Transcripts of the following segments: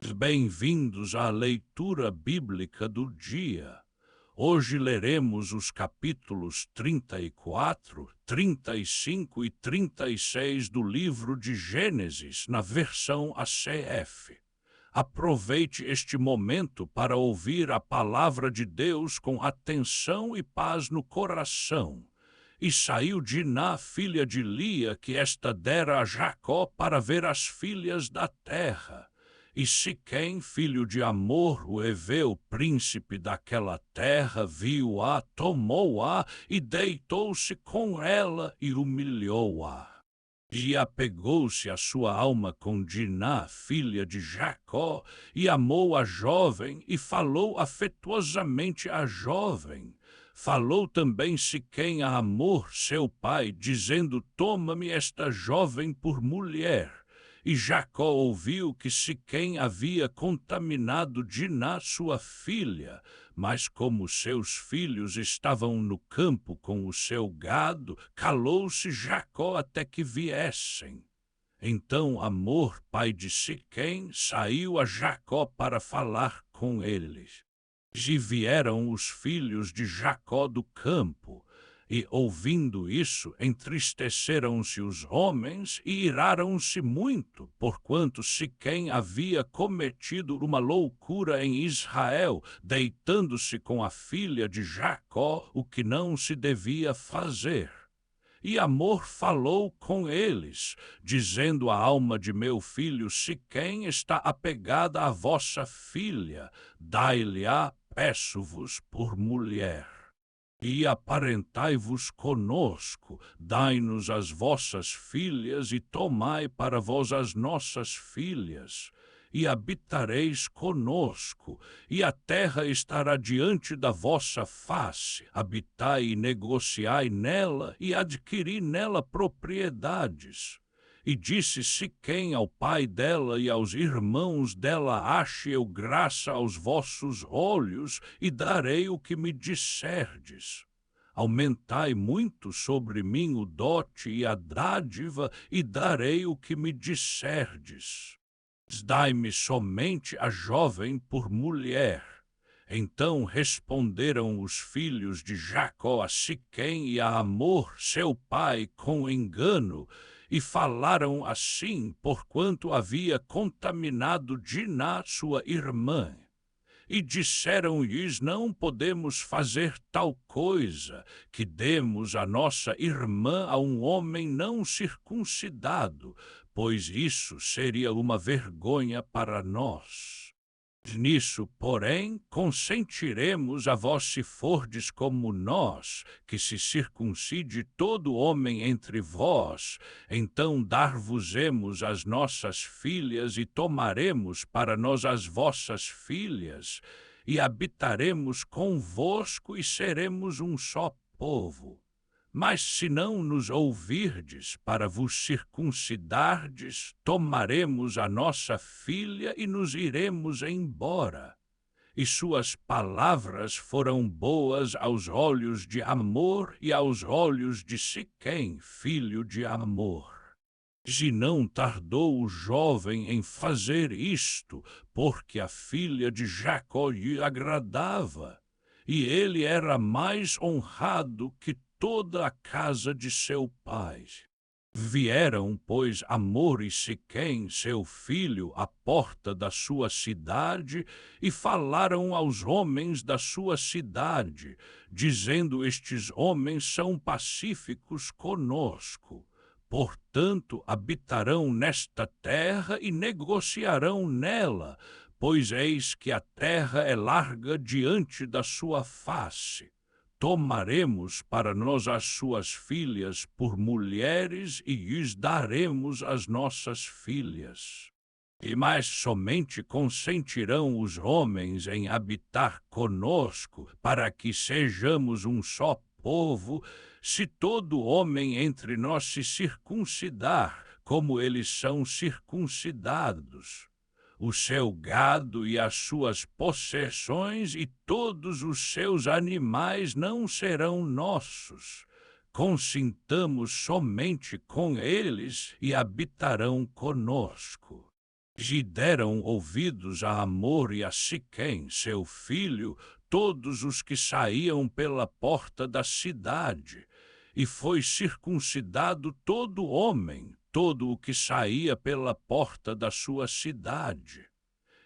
Bem-vindos à leitura bíblica do dia. Hoje leremos os capítulos 34, 35 e 36 do livro de Gênesis, na versão ACF. Aproveite este momento para ouvir a palavra de Deus com atenção e paz no coração. E saiu Diná, filha de Lia, que esta dera a Jacó para ver as filhas da terra. E Siquém, filho de Amor, o heveu, príncipe daquela terra, viu-a, tomou-a e deitou-se com ela e humilhou-a. E apegou-se a sua alma com Diná, filha de Jacó, e amou a jovem, e falou afetuosamente à jovem. Falou também Siquém a Amor, seu pai, dizendo: toma-me esta jovem por mulher. E Jacó ouviu que Siquém havia contaminado Diná, sua filha, mas como seus filhos estavam no campo com o seu gado, calou-se Jacó até que viessem. Então Amor, pai de Siquém, saiu a Jacó para falar com eles. E vieram os filhos de Jacó do campo, e, ouvindo isso, entristeceram-se os homens e iraram-se muito, porquanto Siquém havia cometido uma loucura em Israel, deitando-se com a filha de Jacó, o que não se devia fazer. E Amor falou com eles, dizendo: a alma de meu filho Siquém está apegada à vossa filha, dai-lhe-a, peço-vos, por mulher. E aparentai-vos conosco, dai-nos as vossas filhas e tomai para vós as nossas filhas, e habitareis conosco, e a terra estará diante da vossa face. Habitai e negociai nela, e adquiri nela propriedades. E disse Siquém ao pai dela e aos irmãos dela: ache eu graça aos vossos olhos, e darei o que me disserdes. Aumentai muito sobre mim o dote e a dádiva, e darei o que me disserdes. Dai-me somente a jovem por mulher. Então responderam os filhos de Jacó a Siquém e a Amor, seu pai, com engano, e falaram assim, porquanto havia contaminado Diná, sua irmã. E disseram-lhes: não podemos fazer tal coisa, que demos a nossa irmã a um homem não circuncidado, pois isso seria uma vergonha para nós. Nisso, porém, consentiremos a vós se fordes como nós, que se circuncide todo homem entre vós, então dar-vos-emos as nossas filhas e tomaremos para nós as vossas filhas, e habitaremos convosco e seremos um só povo. Mas se não nos ouvirdes para vos circuncidardes, tomaremos a nossa filha e nos iremos embora. E suas palavras foram boas aos olhos de Amor e aos olhos de Siquém, filho de Amor. E não tardou o jovem em fazer isto, porque a filha de Jacó lhe agradava, e ele era mais honrado que toda a casa de seu pai. Vieram, pois, Amor e Siquém, seu filho, à porta da sua cidade, e falaram aos homens da sua cidade, dizendo: estes homens são pacíficos conosco. Portanto, habitarão nesta terra e negociarão nela, pois eis que a terra é larga diante da sua face. Tomaremos para nós as suas filhas por mulheres e lhes daremos as nossas filhas. E mais somente consentirão os homens em habitar conosco, para que sejamos um só povo, se todo homem entre nós se circuncidar, como eles são circuncidados. O seu gado e as suas possessões e todos os seus animais não serão nossos. Consintamos somente com eles e habitarão conosco. E deram ouvidos a Hamor e a Siquém, seu filho, todos os que saíam pela porta da cidade, e foi circuncidado todo homem, todo o que saía pela porta da sua cidade.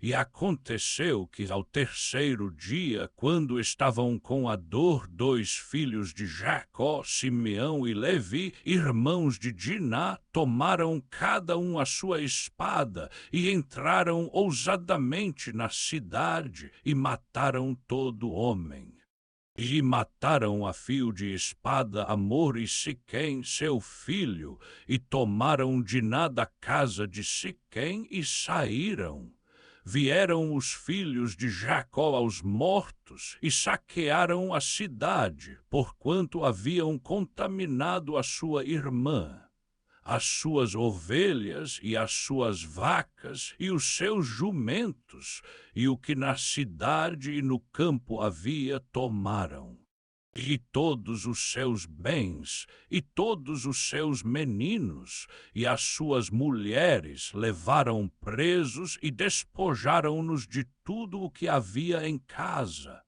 E aconteceu que ao terceiro dia, quando estavam com a dor 2 filhos de Jacó, Simeão e Levi, irmãos de Diná, tomaram cada um a sua espada e entraram ousadamente na cidade e mataram todo homem. E mataram a fio de espada Hamor e Siquém, seu filho, e tomaram Diná da casa de Siquém e saíram. Vieram os filhos de Jacó aos mortos e saquearam a cidade, porquanto haviam contaminado a sua irmã. As suas ovelhas e as suas vacas e os seus jumentos, e o que na cidade e no campo havia, tomaram. E todos os seus bens, e todos os seus meninos, e as suas mulheres levaram presos e despojaram-nos de tudo o que havia em casa.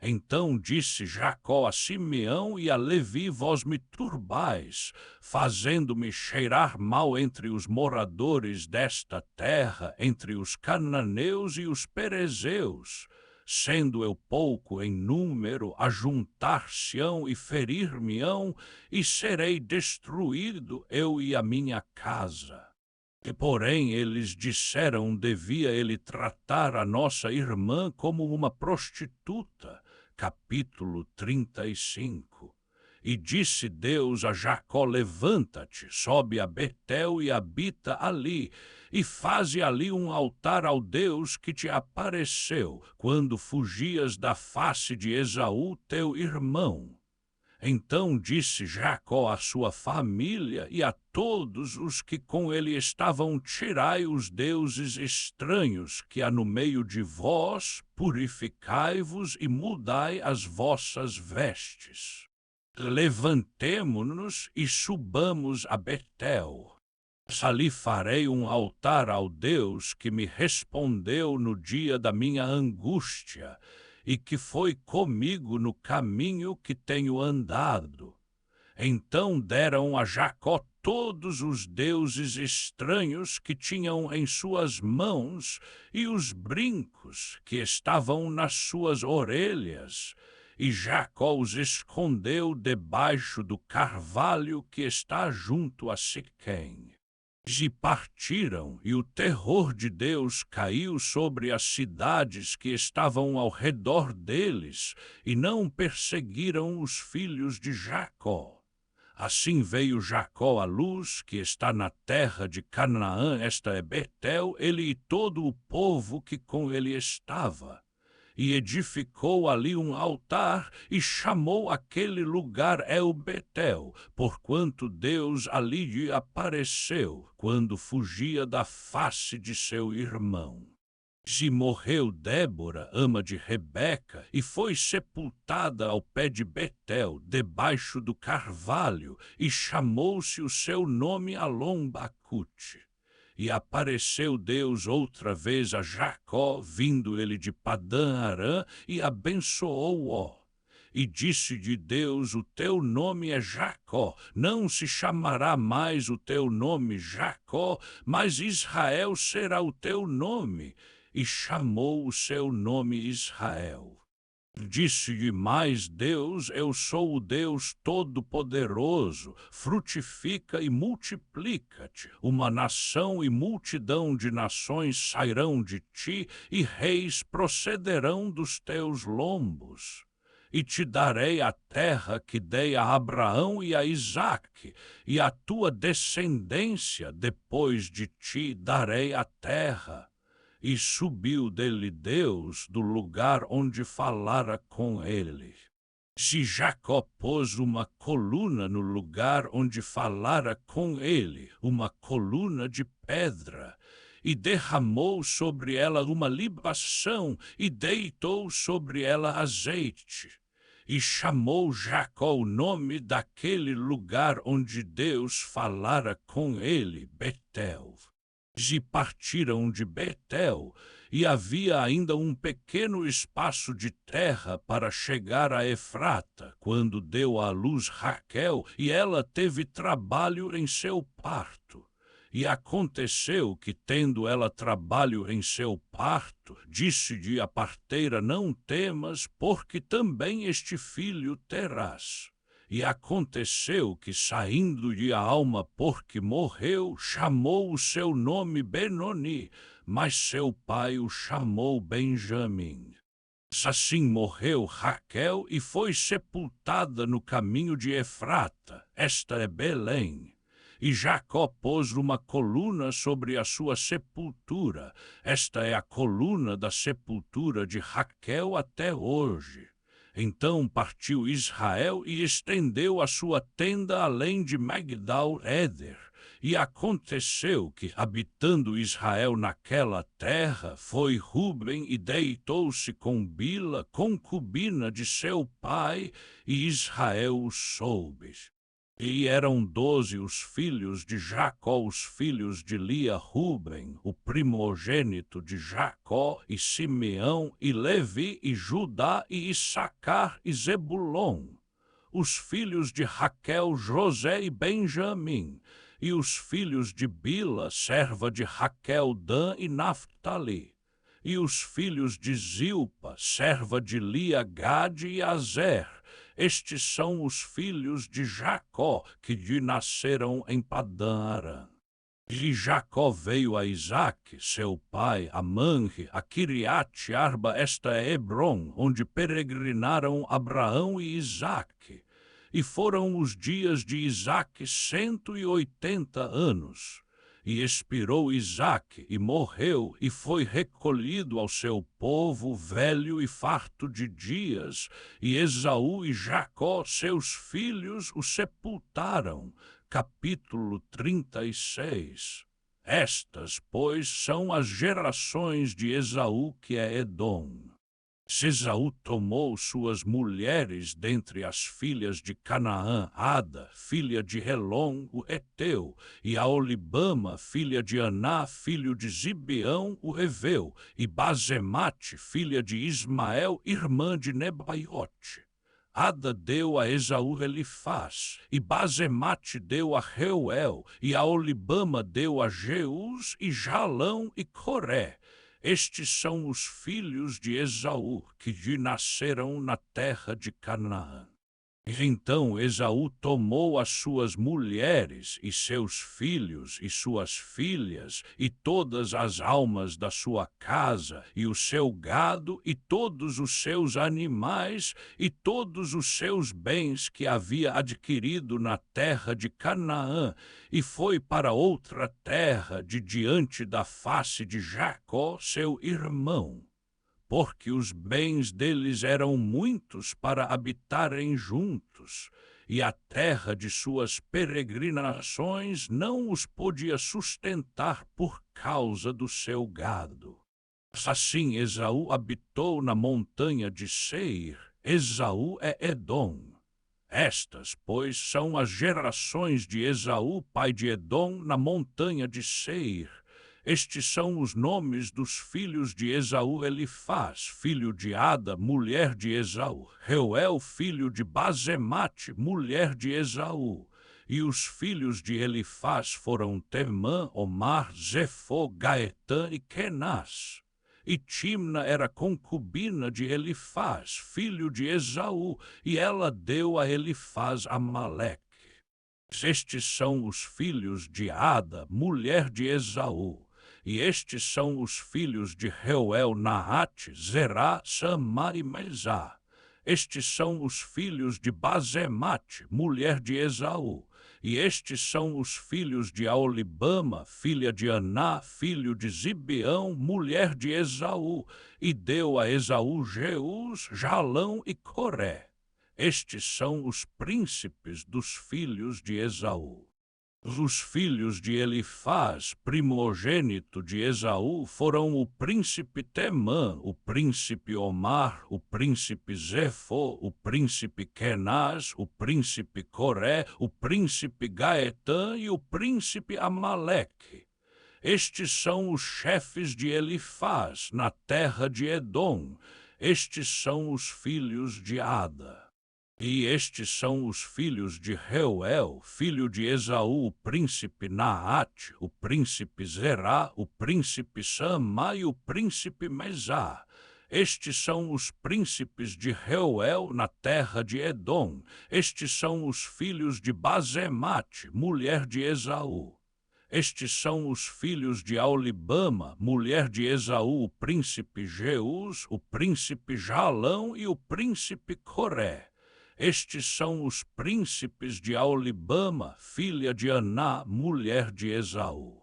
Então disse Jacó a Simeão e a Levi: vós me turbais, fazendo-me cheirar mal entre os moradores desta terra, entre os cananeus e os perezeus. Sendo eu pouco em número, ajuntar-se-ão e ferir-me-ão, e serei destruído, eu e a minha casa. E porém eles disseram: devia ele tratar a nossa irmã como uma prostituta. Capítulo 35. E disse Deus a Jacó: levanta-te, sobe a Betel e habita ali, e faze ali um altar ao Deus que te apareceu, quando fugias da face de Esaú, teu irmão. Então disse Jacó à sua família e a todos os que com ele estavam: tirai os deuses estranhos que há no meio de vós, purificai-vos e mudai as vossas vestes. Levantemo-nos e subamos a Betel. Ali farei um altar ao Deus que me respondeu no dia da minha angústia, e que foi comigo no caminho que tenho andado. Então deram a Jacó todos os deuses estranhos que tinham em suas mãos e os brincos que estavam nas suas orelhas, e Jacó os escondeu debaixo do carvalho que está junto a Siquém. E partiram, e o terror de Deus caiu sobre as cidades que estavam ao redor deles, e não perseguiram os filhos de Jacó. Assim veio Jacó à luz, que está na terra de Canaã, esta é Betel, ele e todo o povo que com ele estava. E edificou ali um altar, e chamou aquele lugar El-Betel, porquanto Deus ali lhe apareceu, quando fugia da face de seu irmão. E morreu Débora, ama de Rebeca, e foi sepultada ao pé de Betel, debaixo do carvalho, e chamou-se o seu nome Alom-Bacute. E apareceu Deus outra vez a Jacó, vindo ele de Padã-Arã, e abençoou-o. E disse-lhe Deus: o teu nome é Jacó, não se chamará mais o teu nome Jacó, mas Israel será o teu nome. E chamou o seu nome Israel. Disse-lhe mais Deus: eu sou o Deus Todo-Poderoso, frutifica e multiplica-te. Uma nação e multidão de nações sairão de ti, e reis procederão dos teus lombos. E te darei a terra que dei a Abraão e a Isaque, e a tua descendência depois de ti darei a terra. E subiu dele Deus do lugar onde falara com ele. Se Jacó pôs uma coluna no lugar onde falara com ele, uma coluna de pedra, e derramou sobre ela uma libação, e deitou sobre ela azeite. E chamou Jacó o nome daquele lugar onde Deus falara com ele, Betel. E partiram de Betel, e havia ainda um pequeno espaço de terra para chegar a Efrata, quando deu à luz Raquel, e ela teve trabalho em seu parto. E aconteceu que, tendo ela trabalho em seu parto, disse-lhe a parteira: Não temas, porque também este filho terás. E aconteceu que, saindo-lhe a alma porque morreu, chamou o seu nome Benoni, mas seu pai o chamou Benjamim. Assim morreu Raquel e foi sepultada no caminho de Efrata, esta é Belém. E Jacó pôs uma coluna sobre a sua sepultura, esta é a coluna da sepultura de Raquel até hoje. Então partiu Israel e estendeu a sua tenda além de Migdal-Eder. E aconteceu que, habitando Israel naquela terra, foi Ruben e deitou-se com Bila, concubina de seu pai, e Israel o soube. E eram 12 os filhos de Jacó, os filhos de Lia, Ruben, o primogênito de Jacó, e Simeão, e Levi, e Judá, e Issacar, e Zebulon. Os filhos de Raquel, José e Benjamim. E os filhos de Bila, serva de Raquel, Dan e Naphtali. E os filhos de Zilpa, serva de Lia, Gade e Azer. Estes são os filhos de Jacó, que lhe nasceram em Padã-Arã. E Jacó veio a Isaque, seu pai, a Manre, a Kiriate Arba, esta é Hebron, onde peregrinaram Abraão e Isaque. E foram os dias de Isaque 180 anos. E expirou Isaque, e morreu, e foi recolhido ao seu povo, velho e farto de dias, e Esaú e Jacó, seus filhos, o sepultaram. Capítulo 36. Estas, pois, são as gerações de Esaú, que é Edom. Esaú tomou suas mulheres dentre as filhas de Canaã, Ada, filha de Helom, o Eteu, e a Olibama, filha de Aná, filho de Zibeão, o Heveu, e Basemate, filha de Ismael, irmã de Nebaiote. Ada deu a Esaú Elifaz, e Basemate deu a Reuel, e a Olibama deu a Jeus, e Jalão e Coré. Estes são os filhos de Esaú, que lhe nasceram na terra de Canaã. E então Esaú tomou as suas mulheres, e seus filhos, e suas filhas, e todas as almas da sua casa, e o seu gado, e todos os seus animais, e todos os seus bens que havia adquirido na terra de Canaã, e foi para outra terra de diante da face de Jacó, seu irmão. Porque os bens deles eram muitos para habitarem juntos, e a terra de suas peregrinações não os podia sustentar por causa do seu gado. Assim Esaú habitou na montanha de Seir. Esaú é Edom. Estas, pois, são as gerações de Esaú, pai de Edom, na montanha de Seir. Estes são os nomes dos filhos de Esaú: Elifaz, filho de Ada, mulher de Esaú; Reuel, filho de Basemate, mulher de Esaú. E os filhos de Elifaz foram Temã, Omar, Zefô, Gaetã e Kenaz. E Timna era concubina de Elifaz, filho de Esaú, e ela deu a Elifaz Amaleque. Estes são os filhos de Ada, mulher de Esaú. E estes são os filhos de Reuel, Naate, Zerá, Samá e Mesá. Estes são os filhos de Basemate, mulher de Esaú. E estes são os filhos de Aolibama, filha de Aná, filho de Zibeão, mulher de Esaú. E deu a Esaú Jeus, Jalão e Coré. Estes são os príncipes dos filhos de Esaú. Os filhos de Elifaz, primogênito de Esaú, foram o príncipe Temã, o príncipe Omar, o príncipe Zefô, o príncipe Kenaz, o príncipe Coré, o príncipe Gaetã e o príncipe Amaleque. Estes são os chefes de Elifaz, na terra de Edom. Estes são os filhos de Ada. E estes são os filhos de Reuel, filho de Esaú, o príncipe Naate, o príncipe Zerá, o príncipe Samá e o príncipe Mesá. Estes são os príncipes de Reuel na terra de Edom. Estes são os filhos de Bazemate, mulher de Esaú. Estes são os filhos de Aulibama, mulher de Esaú, o príncipe Jeús, o príncipe Jalão e o príncipe Coré. Estes são os príncipes de Aulibama, filha de Aná, mulher de Esaú.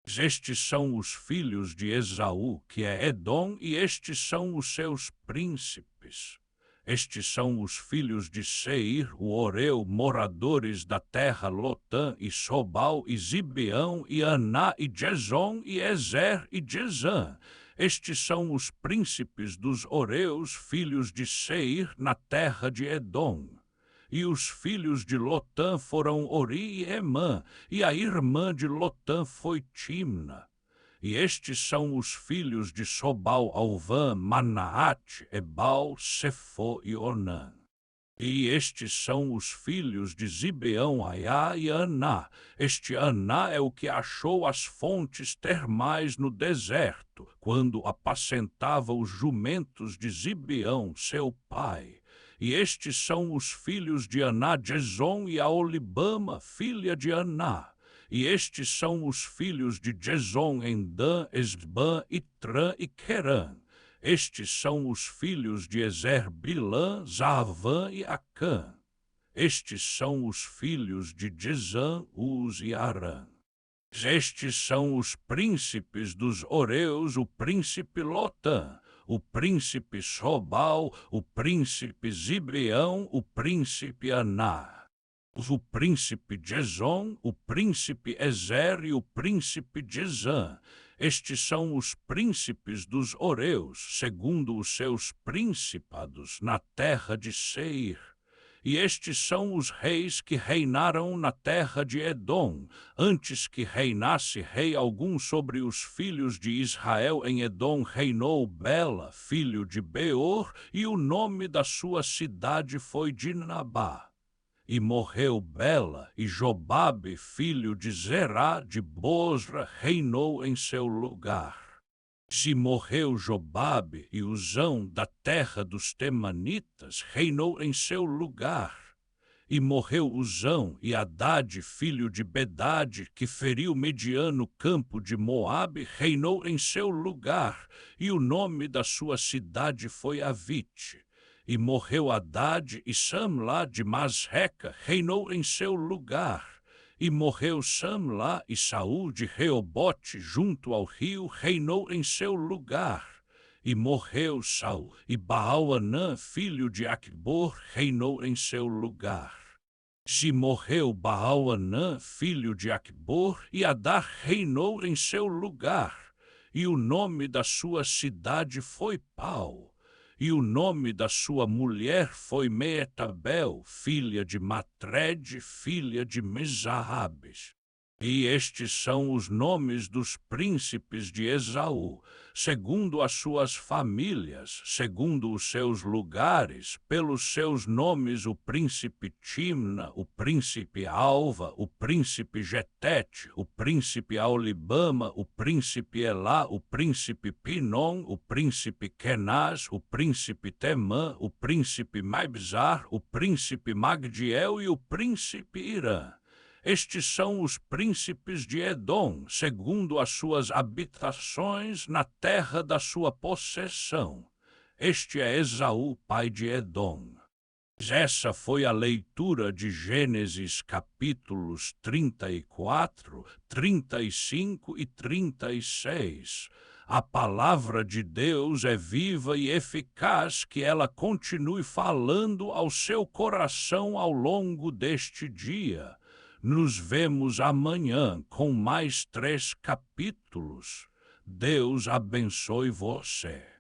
Estes são os filhos de Esaú, que é Edom, e estes são os seus príncipes. Estes são os filhos de Seir, o Oreu, moradores da terra Lotã, e Sobal, e Zibeão, e Aná, e Jezon, e Ezer, e Jezã. Estes são os príncipes dos Oreus, filhos de Seir, na terra de Edom. E os filhos de Lotã foram Ori e Emã, e a irmã de Lotã foi Timna. E estes são os filhos de Sobal, Alvã, Manaate, Ebal, Sefo e Onã. E estes são os filhos de Zibeão, Aiá e Aná. Este Aná é o que achou as fontes termais no deserto, quando apacentava os jumentos de Zibeão, seu pai. E estes são os filhos de Aná, Jezon e Aolibama, filha de Aná. E estes são os filhos de Jezon, Endã, Esbã, Itrã e Querã. Estes são os filhos de Ezer, Bilã, Zaavã e Acã. Estes são os filhos de Jezã, Uz e Arã. Estes são os príncipes dos Oreus, o príncipe Lotã, o príncipe Sobal, o príncipe Zibeão, o príncipe Aná, o príncipe Jezon, o príncipe Ezer e o príncipe Jezã. Estes são os príncipes dos Oreus, segundo os seus principados, na terra de Seir. E estes são os reis que reinaram na terra de Edom, antes que reinasse rei algum sobre os filhos de Israel em Edom, reinou Bela, filho de Beor, e o nome da sua cidade foi Dinabá. E morreu Bela, e Jobabe, filho de Zerá, de Bosra, reinou em seu lugar. Se morreu Jobabe, e Uzão, da terra dos Temanitas, reinou em seu lugar. E morreu Uzão, e Hadade, filho de Bedade, que feriu Mediano campo de Moabe, reinou em seu lugar, e o nome da sua cidade foi Avite. E morreu Hadade, e Samlá de Masreca reinou em seu lugar. E morreu Samlá, e Saul de Reobote, junto ao rio, reinou em seu lugar. E morreu Saul, e Baal-Anã, filho de Acbor, reinou em seu lugar. Se morreu Baal-Anã, filho de Acbor, e Adar reinou em seu lugar. E o nome da sua cidade foi Pau. E o nome da sua mulher foi Meetabel, filha de Matred, filha de Mezarrabes. E estes são os nomes dos príncipes de Esaú, segundo as suas famílias, segundo os seus lugares, pelos seus nomes: o príncipe Timna, o príncipe Alva, o príncipe Getete, o príncipe Aulibama, o príncipe Elá, o príncipe Pinom, o príncipe Kenaz, o príncipe Temã, o príncipe Mibzar, o príncipe Magdiel e o príncipe Irã. Estes são os príncipes de Edom, segundo as suas habitações na terra da sua possessão. Este é Esaú, pai de Edom. Essa foi a leitura de Gênesis capítulos 34, 35 e 36. A palavra de Deus é viva e eficaz, que ela continue falando ao seu coração ao longo deste dia. Nos vemos amanhã com mais 3 capítulos. Deus abençoe você.